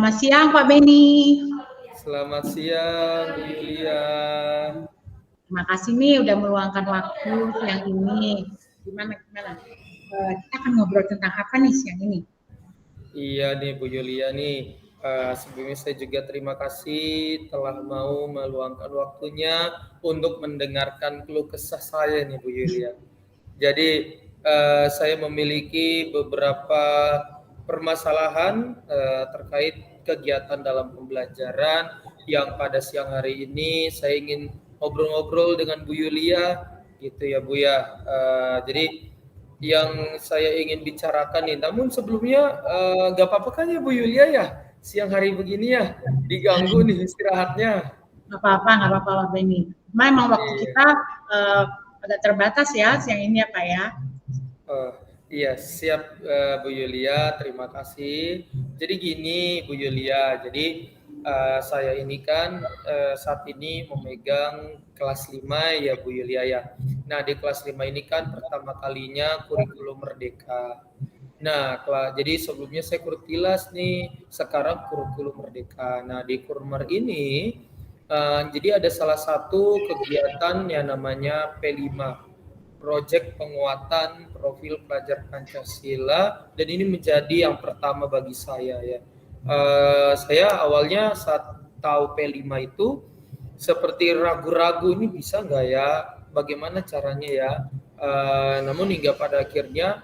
Selamat siang Pak Beni. Selamat siang Bu Yulia. Terima kasih nih udah meluangkan waktu siang ini. Gimana? Kita akan ngobrol tentang apa nih siang ini? Iya nih Bu Yulia nih. Sebelumnya saya juga terima kasih telah mau meluangkan waktunya untuk mendengarkan keluh kesah saya nih Bu Yulia. Jadi saya memiliki beberapa permasalahan terkait kegiatan dalam pembelajaran yang pada siang hari ini saya ingin ngobrol-ngobrol dengan Bu Yulia gitu ya Bu ya. Jadi yang saya ingin bicarakan nih, namun sebelumnya nggak apa-apa kan ya Bu Yulia ya siang hari begini ya diganggu nih istirahatnya. Nggak apa-apa Pak Beni. Memang waktu kita agak terbatas ya siang ini ya Pak ya. Oh, iya siap Bu Yulia, terima kasih. Jadi gini Bu Yulia, jadi saya ini kan saat ini memegang kelas 5 ya Bu Yulia ya. Nah di kelas 5 ini kan pertama kalinya kurikulum merdeka. Nah, jadi sebelumnya saya kurkilas nih, sekarang kurikulum merdeka. Nah di Kurmer ini jadi ada salah satu kegiatan yang namanya P5. Proyek penguatan profil pelajar Pancasila, dan ini menjadi yang pertama bagi saya ya. Saya awalnya saat tahu P5 itu seperti ragu-ragu, ini bisa nggak ya, bagaimana caranya ya. Namun hingga pada akhirnya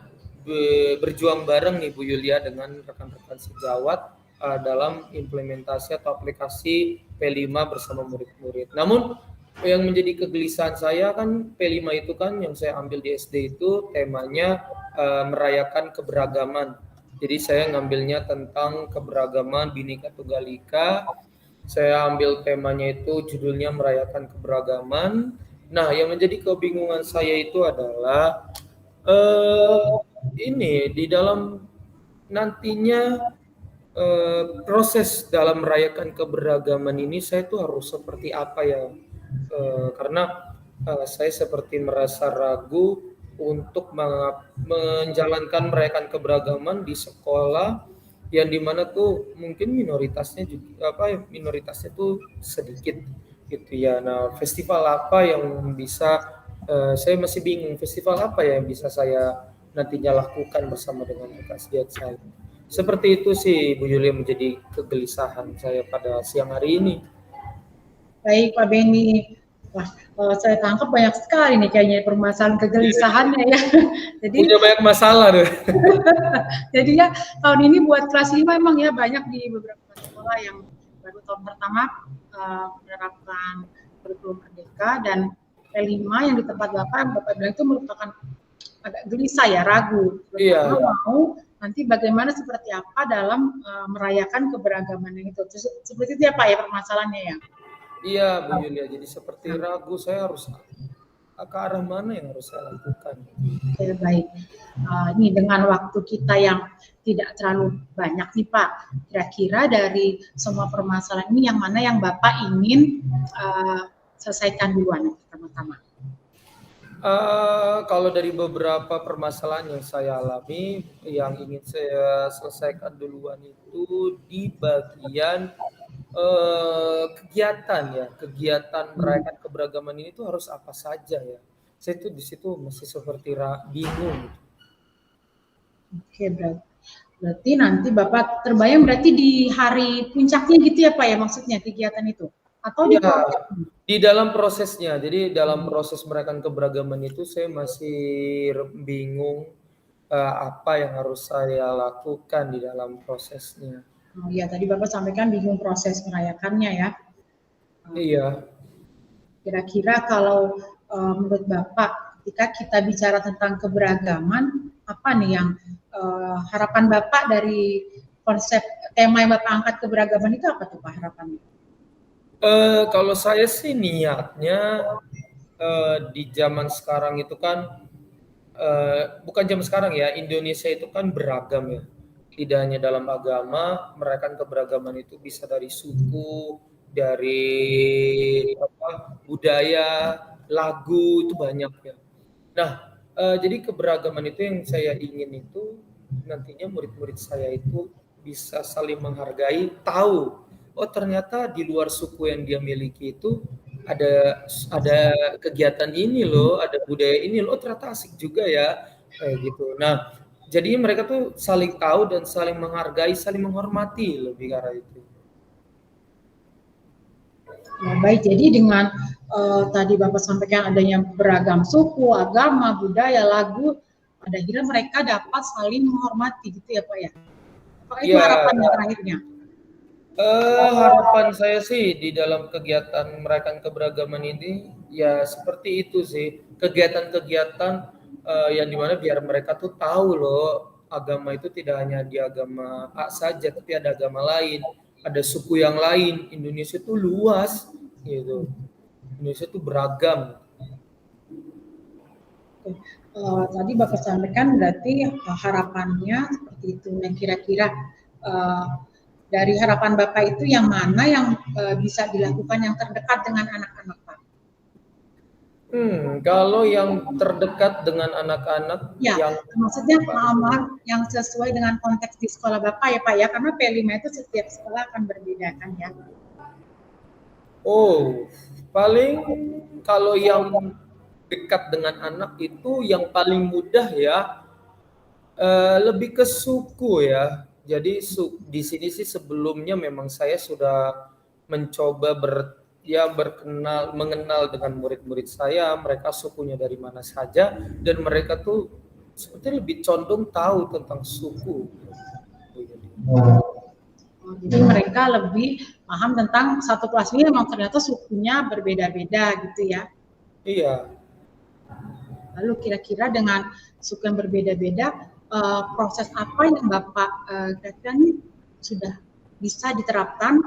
berjuang bareng nih Bu Yulia dengan rekan-rekan sejawat dalam implementasi atau aplikasi P5 bersama murid-murid. Namun yang menjadi kegelisahan saya kan P5 itu kan yang saya ambil di SD itu temanya merayakan keberagaman. Jadi saya ngambilnya tentang keberagaman Bhinneka Tunggal Ika. Saya ambil temanya itu judulnya merayakan keberagaman. Nah, yang menjadi kebingungan saya itu adalah ini di dalam nantinya proses dalam merayakan keberagaman ini saya tuh harus seperti apa ya? Karena saya seperti merasa ragu untuk menjalankan merayakan keberagaman di sekolah yang dimana tuh mungkin minoritasnya tuh sedikit gitu ya. Nah, festival apa yang bisa saya masih bingung, festival apa ya yang bisa saya nantinya lakukan bersama dengan rekan sejawat saya. Seperti itu sih Bu Yulia menjadi kegelisahan saya pada siang hari ini. Baik Pak Beni. Wah, saya tangkap banyak sekali nih kayaknya permasalahan kegelisahannya ya. Jadi punya banyak masalah tuh. Jadi ya tahun ini buat kelas 5 emang ya banyak di beberapa sekolah yang baru tahun pertama menerapkan kurikulum merdeka, dan P5 yang di tempat Bapak bilang itu merupakan agak gelisah ya, ragu. Iya. Mau nanti bagaimana seperti apa dalam merayakan keberagaman itu. Seperti itu ya Pak ya permasalahannya ya. Iya Bu Yulia, jadi seperti ragu saya harus ke arah mana yang harus saya lakukan. Oke, baik. Ini dengan waktu kita yang tidak terlalu banyak nih Pak, kira-kira dari semua permasalahan ini yang mana yang Bapak ingin selesaikan duluan pertama-tama? Kalau dari beberapa permasalahan yang saya alami, yang ingin saya selesaikan duluan itu di bagian kegiatan merayakan keberagaman ini tuh harus apa saja ya. Saya tuh di situ masih seperti bingung. Oke, berarti nanti Bapak terbayang berarti di hari puncaknya gitu ya Pak ya maksudnya kegiatan itu? Atau ya, di dalam prosesnya. Jadi dalam proses merayakan keberagaman itu saya masih bingung apa yang harus saya lakukan di dalam prosesnya. Oh iya, tadi Bapak sampaikan bingung proses merayakannya ya. Iya. Kira-kira kalau menurut Bapak, ketika kita bicara tentang keberagaman, apa nih yang harapan Bapak dari konsep tema yang Bapak angkat keberagaman itu apa tuh Pak harapannya? Kalau saya sih niatnya di zaman sekarang itu kan bukan zaman sekarang ya, Indonesia itu kan beragam ya. Tidak hanya dalam agama, merayakan keberagaman itu bisa dari suku, dari budaya, lagu, itu banyak ya. Nah, jadi keberagaman itu yang saya ingin itu nantinya murid-murid saya itu bisa saling menghargai, tahu oh ternyata di luar suku yang dia miliki itu ada kegiatan ini loh, ada budaya ini loh, ternyata asik juga ya kayak gitu. Nah, jadi mereka tuh saling tahu dan saling menghargai, saling menghormati lebih ke arah itu. Ya, baik, jadi dengan tadi Bapak sampaikan adanya beragam suku, agama, budaya, lagu, pada akhirnya mereka dapat saling menghormati gitu ya Pak ya? Apakah itu Ya, harapannya terakhirnya? harapan saya sih di dalam kegiatan merayakan keberagaman ini ya seperti itu sih, kegiatan-kegiatan yang dimana biar mereka tuh tahu loh agama itu tidak hanya di agama A saja, tapi ada agama lain, ada suku yang lain. Indonesia tuh luas gitu, Indonesia tuh beragam. Tadi Bapak sampaikan berarti harapannya seperti itu. Nah kira-kira dari harapan Bapak itu yang mana yang bisa dilakukan yang terdekat dengan anak-anak Pak? Kalau yang terdekat dengan anak-anak Ya, yang maksudnya yang sesuai dengan konteks di sekolah Bapak ya Pak ya, karena P5 itu setiap sekolah akan berbeda kan ya. Oh, paling kalau yang dekat dengan anak itu yang paling mudah ya lebih ke suku ya. Jadi di sini sih sebelumnya memang saya sudah mencoba mengenal dengan murid-murid saya, mereka sukunya dari mana saja, dan mereka tuh seperti lebih condong tahu tentang suku. Jadi mereka lebih paham tentang satu kelas ini memang ternyata sukunya berbeda-beda gitu ya. Iya. Lalu kira-kira dengan suku yang berbeda-beda, proses apa yang Bapak kira-kira ini sudah bisa diterapkan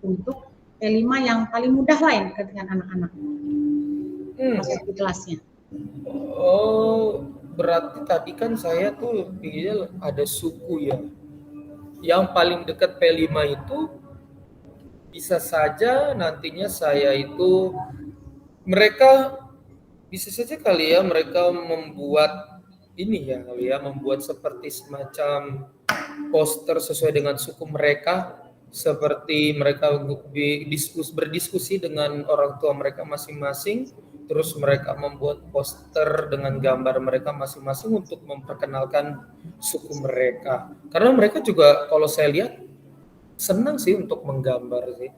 untuk P5 yang paling mudah lain dengan anak-anak proses di kelasnya? Oh, berarti tadi kan saya tuh pikirnya ada suku ya. Yang paling dekat P5 itu bisa saja nantinya saya itu mereka bisa saja kali ya mereka membuat ini ya kali ya, membuat seperti semacam poster sesuai dengan suku mereka, seperti mereka berdiskusi dengan orang tua mereka masing-masing, terus mereka membuat poster dengan gambar mereka masing-masing untuk memperkenalkan suku mereka. Karena mereka juga kalau saya lihat senang sih untuk menggambar sih.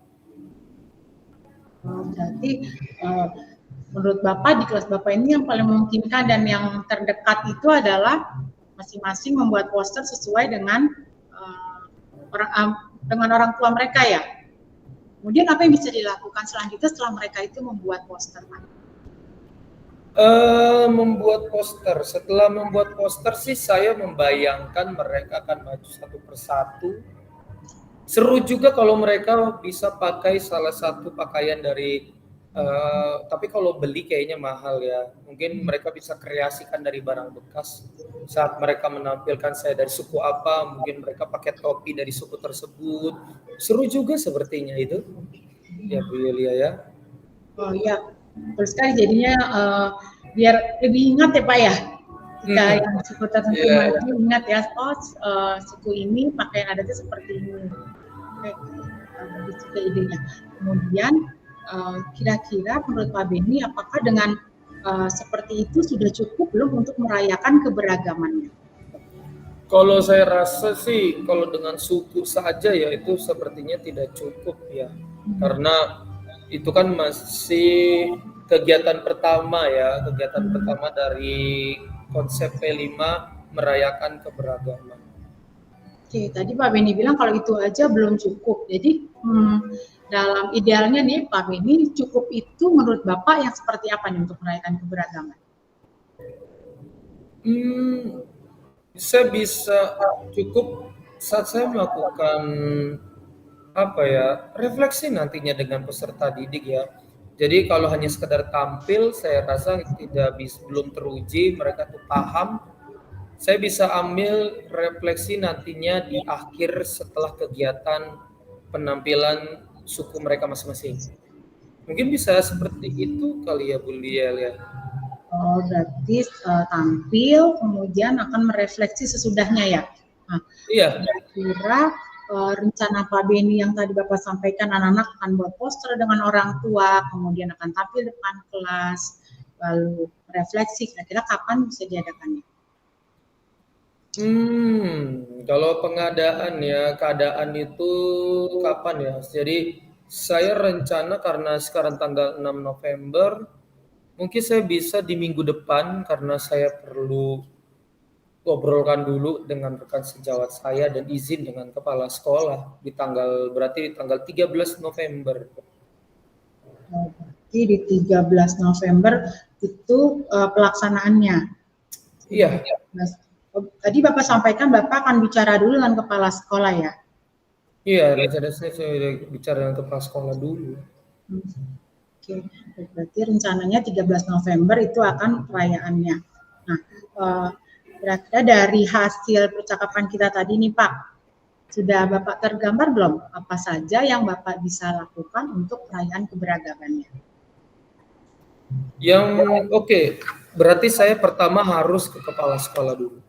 Berarti menurut Bapak di kelas Bapak ini yang paling memungkinkan dan yang terdekat itu adalah masing-masing membuat poster sesuai dengan orang tua mereka ya. Kemudian apa yang bisa dilakukan selanjutnya setelah mereka itu membuat poster? Membuat poster. Setelah membuat poster sih saya membayangkan mereka akan maju satu persatu. Seru juga kalau mereka bisa pakai salah satu pakaian dari tapi kalau beli kayaknya mahal ya. Mungkin mereka bisa kreasikan dari barang bekas. Saat mereka menampilkan saya dari suku apa, mungkin mereka pakai topi dari suku tersebut. Seru juga sepertinya itu. Ya Bu Yulia ya. Oh iya, betul sekali jadinya biar lebih ingat ya Pak ya. Jika yang suku tertentu maju ingat ya, suku ini pakaian adatnya seperti ini. Oke, bagus juga idenya. Kemudian kira-kira menurut Pak Beni, apakah dengan seperti itu sudah cukup belum untuk merayakan keberagamannya? Kalau saya rasa sih, kalau dengan suku saja ya itu sepertinya tidak cukup ya, karena itu kan masih kegiatan pertama ya, kegiatan pertama dari konsep P5 merayakan keberagaman. Oke, tadi Pak Beni bilang kalau itu aja belum cukup. Jadi dalam idealnya nih Pak Beni cukup itu menurut Bapak yang seperti apa nih untuk merayakan keberagaman? Saya bisa cukup saat saya melakukan refleksi nantinya dengan peserta didik ya. Jadi kalau hanya sekedar tampil, saya rasa belum teruji, mereka tuh paham. Saya bisa ambil refleksi nantinya di akhir setelah kegiatan penampilan suku mereka masing-masing. Mungkin bisa seperti itu kali ya Bu Liel ya. Oh, berarti tampil kemudian akan merefleksi sesudahnya ya. Nah, Iya. kira-kira rencana Pak Beni yang tadi Bapak sampaikan, anak-anak akan buat poster dengan orang tua, kemudian akan tampil depan kelas, lalu refleksi, kira-kira kapan bisa diadakannya? Kalau pengadaan ya, keadaan itu kapan ya? Jadi saya rencana karena sekarang tanggal 6 November, mungkin saya bisa di minggu depan karena saya perlu obrolkan dulu dengan rekan sejawat saya dan izin dengan kepala sekolah berarti di tanggal 13 November. Berarti di 13 November itu pelaksanaannya. Iya. Tadi Bapak sampaikan Bapak akan bicara dulu dengan kepala sekolah ya? Iya, rencana saya udah bicara dengan kepala sekolah dulu. Oke, berarti rencananya 13 November itu akan perayaannya. Nah, kira-kira dari hasil percakapan kita tadi nih Pak, sudah Bapak tergambar belum apa saja yang Bapak bisa lakukan untuk perayaan keberagamannya? Oke, berarti saya pertama harus ke kepala sekolah dulu.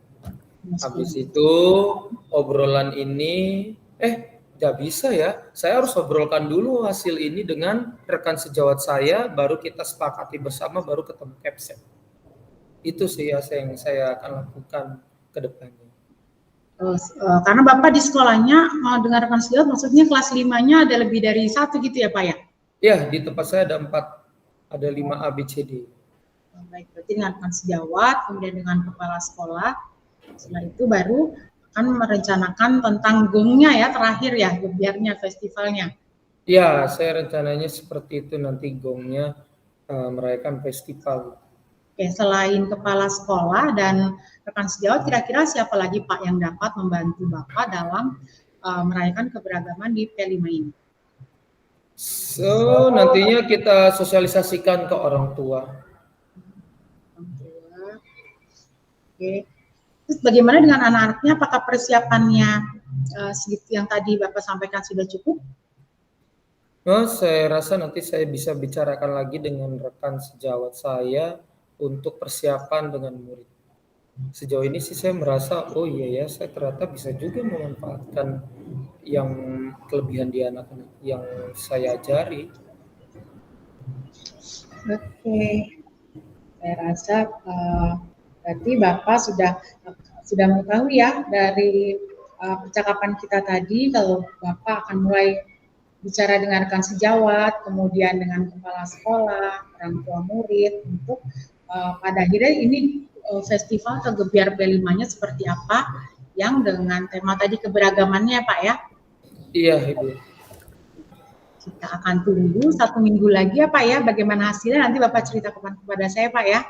Habis itu obrolan ini, nggak bisa ya. Saya harus obrolkan dulu hasil ini dengan rekan sejawat saya, baru kita sepakati bersama, baru ketemu caption. Itu sih ya yang saya akan lakukan ke depannya. Karena Bapak di sekolahnya dengan rekan sejawat, maksudnya kelas 5-nya ada lebih dari 1 gitu ya Pak ya? Ya, di tempat saya ada 4, ada 5 ABCD. Baik, berarti dengan rekan sejawat, kemudian dengan kepala sekolah, setelah itu baru akan merencanakan tentang gongnya ya, terakhir ya, gebiarnya, festivalnya. Ya, saya rencananya seperti itu nanti gongnya merayakan festival. Oke, selain kepala sekolah dan rekan sejawat, kira-kira siapa lagi Pak yang dapat membantu Bapak dalam merayakan keberagaman di P5 ini? So, nantinya kita sosialisasikan ke orang tua. Oke. Terus bagaimana dengan anak-anaknya? Apakah persiapannya segitu yang tadi Bapak sampaikan sudah cukup? Saya rasa nanti saya bisa bicarakan lagi dengan rekan sejawat saya untuk persiapan dengan murid. Sejauh ini sih saya merasa, oh iya ya, saya ternyata bisa juga memanfaatkan yang kelebihan di anak-anak yang saya ajari. Oke, saya rasa berarti Bapak sudah mengetahui ya dari percakapan kita tadi, kalau Bapak akan mulai bicara dengan rekan sejawat, kemudian dengan kepala sekolah, orang tua murid, untuk pada akhirnya ini festival atau gebiar P5-nya seperti apa, yang dengan tema tadi keberagamannya Pak ya? Iya Ibu. Kita akan tunggu 1 minggu lagi ya Pak ya, bagaimana hasilnya nanti Bapak ceritakan kepada saya Pak ya.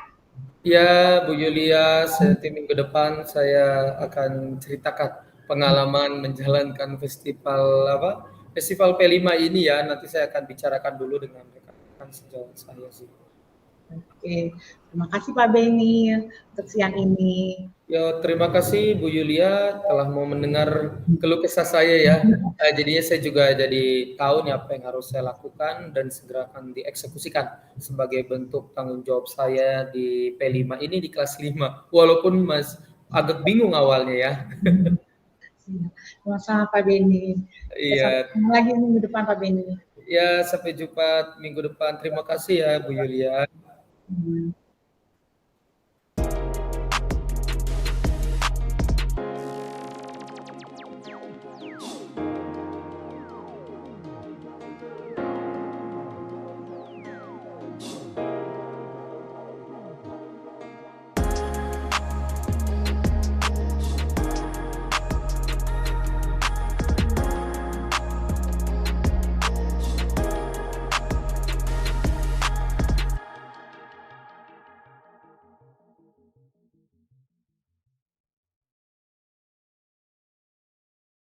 Ya Bu Yulia, nanti minggu depan saya akan ceritakan pengalaman menjalankan festival P5 ini ya. Nanti saya akan bicarakan dulu dengan rekan sejawat saya sih. Oke, terima kasih Pak Beni untuk siang ini. Ya, terima kasih Bu Yulia telah mau mendengar keluh kesah saya ya. Jadinya saya juga jadi tahu nih apa yang harus saya lakukan dan segera akan dieksekusikan sebagai bentuk tanggung jawab saya di P5 ini di kelas 5. Walaupun agak bingung awalnya ya. Sama-sama Pak Beni. Iya. Sampai lagi minggu depan Pak Beni. Ya, sampai jumpa minggu depan. Terima kasih ya Bu Yulia.